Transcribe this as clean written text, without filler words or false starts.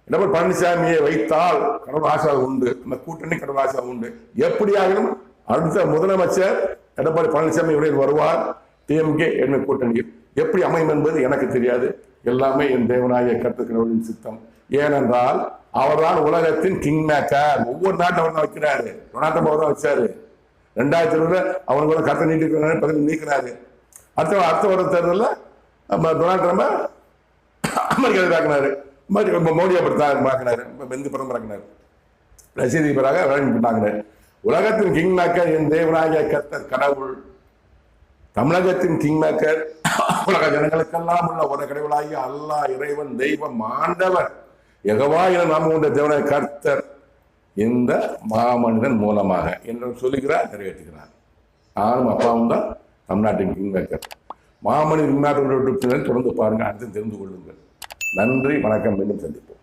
எடப்பாடி பழனிசாமியை வைத்தால் கடவுள் ஆசா உண்டு, அந்த கூட்டணி கடவுள் ஆசா உண்டு. எப்படியாகிலும் அடுத்த முதலமைச்சர் எடப்பாடி பழனிசாமி உடைய வருவார். டிஎம்கே என்ன கூட்டணியில் எப்படி அமையும் என்பது எனக்கு தெரியாது. எல்லாமே என் தேவனாய கர்த்தர் சித்தம். ஏனென்றால் அவர்தான் உலகத்தின் கிங் மேக்கர். ஒவ்வொரு நாட்டும் அவர் தான் வைக்கிறாரு. டொனால்ட் ட்ரம்ப் அவர் தான் வச்சாரு. 2020 அவனுக்கு கருத்தை நீட்டிருக்கிறாரு, பதவி நீக்கிறாரு. அடுத்த ஒரு தேர்தலில் டொனால்ட் ட்ரம்ப அமெரிக்காவில் தாக்கினாரு, மோடியை பார்க்கினாரு, வெந்து படம் பார்க்கினாரு, ரஷ்ய அதிபராக பண்ணாங்க. உலகத்தின் கிங் மேக்கர் என் தேவனாய கர்த்தர் கடவுள். தமிழகத்தின் கிங் மேக்கர் உலக ஜனங்களுக்கெல்லாம் உள்ள ஒரு கடவுளாகிய அல்லாஹ், இறைவன், தெய்வம், ஆண்டவர் யெகோவா என நாம கொண்ட தேவனாய கர்த்தர் இந்த மாமனிதன் மூலமாக என்று சொல்லுகிறார், நிறைவேற்றுகிறார். நானும் அப்பாவும் தான் தமிழ்நாட்டின் கிங் மேக்கர். மாமனிதன் தொடர்ந்து பாருங்க, அடுத்து தெரிந்து கொள்ளுங்கள். நன்றி, வணக்கம். மீண்டும் சந்திப்போம்.